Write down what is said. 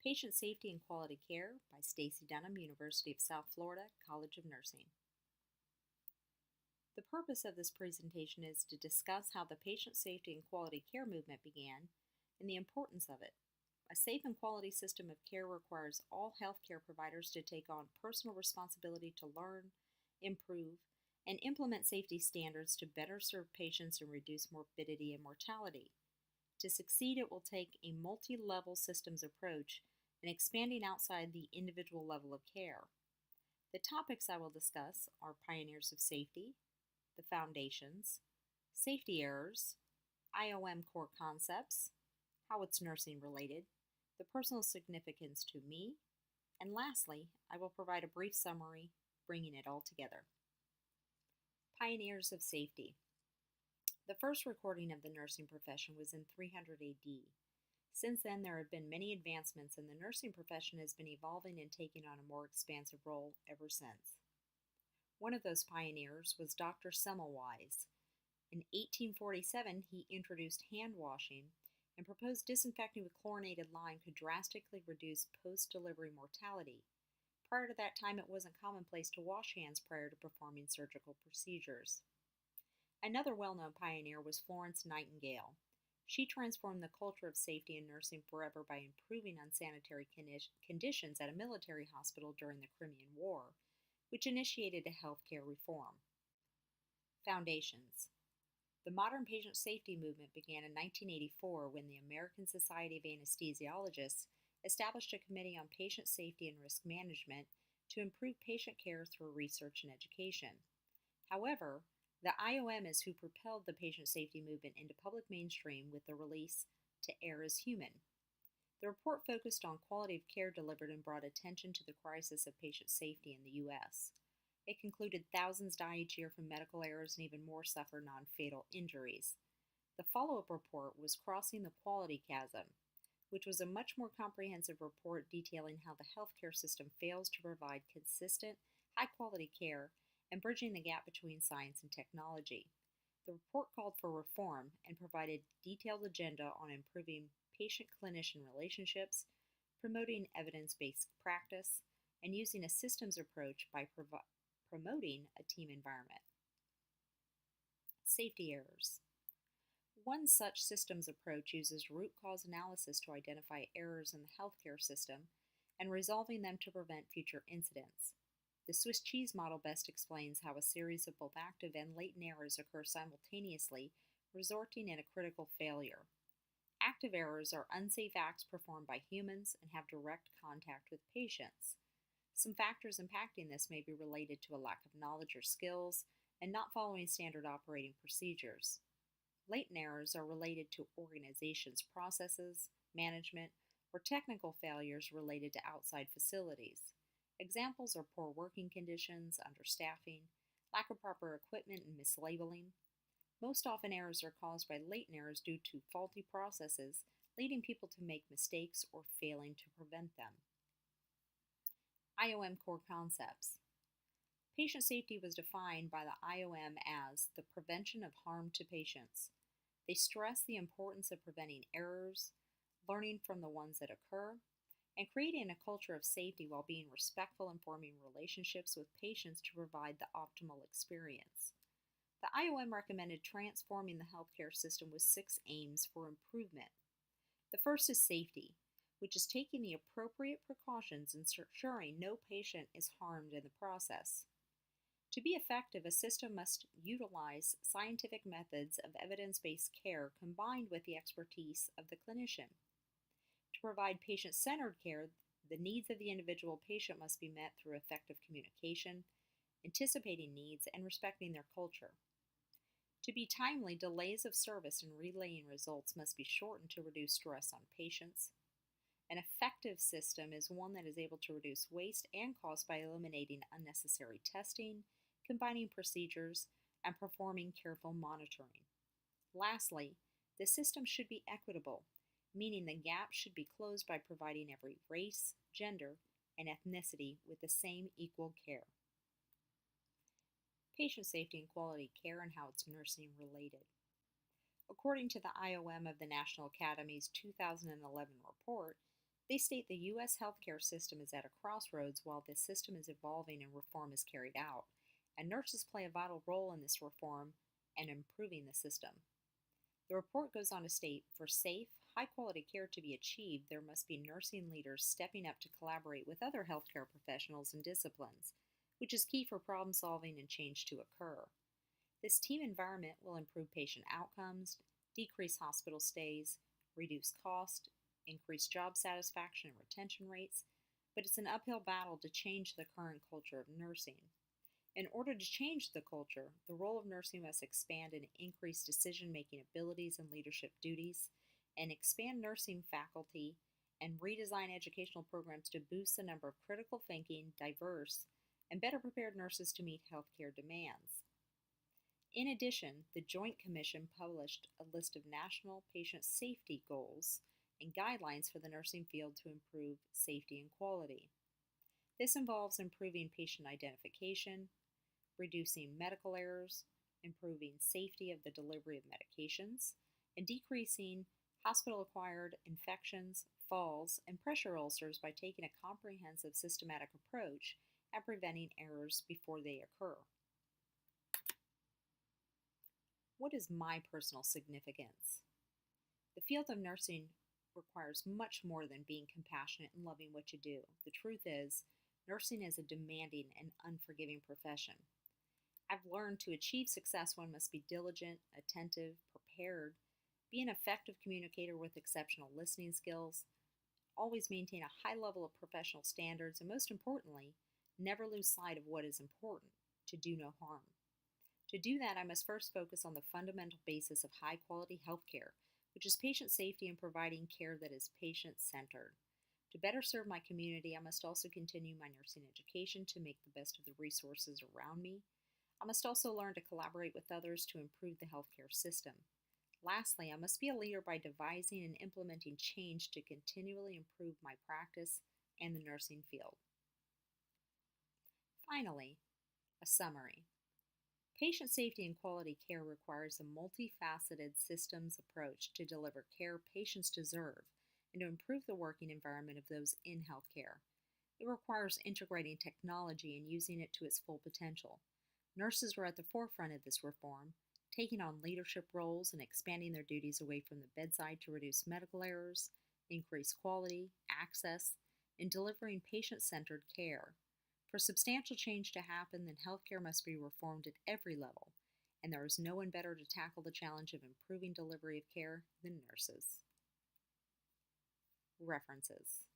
Patient Safety and Quality Care by Stacy Dunham, University of South Florida, College of Nursing. The purpose of this presentation is to discuss how the patient safety and quality care movement began and the importance of it. A safe and quality system of care requires all healthcare providers to take on personal responsibility to learn, improve, and implement safety standards to better serve patients and reduce morbidity and mortality. To succeed, it will take a multi-level systems approach and expanding outside the individual level of care. The topics I will discuss are pioneers of safety, the foundations, safety errors, IOM core concepts, how it's nursing related, the personal significance to me, and lastly, I will provide a brief summary bringing it all together. Pioneers of safety. The first recording of the nursing profession was in 300 AD. Since then, there have been many advancements, and the nursing profession has been evolving and taking on a more expansive role ever since. One of those pioneers was Dr. Semmelweis. In 1847, he introduced hand washing and proposed disinfecting with chlorinated lime could drastically reduce post-delivery mortality. Prior to that time, it wasn't commonplace to wash hands prior to performing surgical procedures. Another well-known pioneer was Florence Nightingale. She transformed the culture of safety in nursing forever by improving unsanitary conditions at a military hospital during the Crimean War, which initiated a healthcare reform. Foundations. The modern patient safety movement began in 1984 when the American Society of Anesthesiologists established a committee on patient safety and risk management to improve patient care through research and education. However, the IOM is who propelled the patient safety movement into public mainstream with the release To Err is Human. The report focused on quality of care delivered and brought attention to the crisis of patient safety in the U.S. It concluded thousands die each year from medical errors and even more suffer non-fatal injuries. The follow-up report was Crossing the Quality Chasm, which was a much more comprehensive report detailing how the healthcare system fails to provide consistent, high-quality care and bridging the gap between science and technology. The report called for reform and provided detailed agenda on improving patient-clinician relationships, promoting evidence-based practice, and using a systems approach by promoting a team environment. Safety errors. One such systems approach uses root cause analysis to identify errors in the healthcare system and resolving them to prevent future incidents. The Swiss cheese model best explains how a series of both active and latent errors occur simultaneously, resulting in a critical failure. Active errors are unsafe acts performed by humans and have direct contact with patients. Some factors impacting this may be related to a lack of knowledge or skills and not following standard operating procedures. Latent errors are related to organizations' processes, management, or technical failures related to outside facilities. Examples are poor working conditions, understaffing, lack of proper equipment, and mislabeling. Most often errors are caused by latent errors due to faulty processes, leading people to make mistakes or failing to prevent them. IOM core concepts. Patient safety was defined by the IOM as the prevention of harm to patients. They stress the importance of preventing errors, learning from the ones that occur, and creating a culture of safety while being respectful and forming relationships with patients to provide the optimal experience. The IOM recommended transforming the healthcare system with 6 aims for improvement. The first is safety, which is taking the appropriate precautions and ensuring no patient is harmed in the process. To be effective, a system must utilize scientific methods of evidence-based care combined with the expertise of the clinician. To provide patient-centered care, the needs of the individual patient must be met through effective communication, anticipating needs, and respecting their culture. To be timely, delays of service and relaying results must be shortened to reduce stress on patients. An effective system is one that is able to reduce waste and cost by eliminating unnecessary testing, combining procedures, and performing careful monitoring. Lastly, the system should be equitable, meaning the gap should be closed by providing every race, gender, and ethnicity with the same equal care. Patient safety and quality care and how it's nursing related. According to the IOM of the National Academy's 2011 report, They state the U.S. healthcare system is at a crossroads while this system is evolving and reform is carried out, and nurses play a vital role in this reform and improving the system. The report goes on to state for safe, high quality care to be achieved, there must be nursing leaders stepping up to collaborate with other healthcare professionals and disciplines, which is key for problem solving and change to occur. This team environment will improve patient outcomes, decrease hospital stays, reduce cost, increase job satisfaction and retention rates, but it's an uphill battle to change the current culture of nursing. In order to change the culture, the role of nursing must expand and increase decision making abilities and leadership duties, and expand nursing faculty and redesign educational programs to boost the number of critical thinking, diverse, and better prepared nurses to meet healthcare demands. In addition, the Joint Commission published a list of national patient safety goals and guidelines for the nursing field to improve safety and quality. This involves improving patient identification, reducing medical errors, improving safety of the delivery of medications, and decreasing hospital-acquired infections, falls, and pressure ulcers by taking a comprehensive systematic approach at preventing errors before they occur. What is my personal significance? The field of nursing requires much more than being compassionate and loving what you do. The truth is, nursing is a demanding and unforgiving profession. I've learned to achieve success, one must be diligent, attentive, prepared, be an effective communicator with exceptional listening skills, always maintain a high level of professional standards, and most importantly, never lose sight of what is important, to do no harm. To do that, I must first focus on the fundamental basis of high quality healthcare, which is patient safety and providing care that is patient centered. To better serve my community, I must also continue my nursing education to make the best of the resources around me. I must also learn to collaborate with others to improve the healthcare system. Lastly, I must be a leader by devising and implementing change to continually improve my practice and the nursing field. Finally, a summary. Patient safety and quality care requires a multifaceted systems approach to deliver care patients deserve and to improve the working environment of those in healthcare. It requires integrating technology and using it to its full potential. Nurses were at the forefront of this reform, taking on leadership roles and expanding their duties away from the bedside to reduce medical errors, increase quality, access, and delivering patient-centered care. For substantial change to happen, then healthcare must be reformed at every level, and there is no one better to tackle the challenge of improving delivery of care than nurses. References.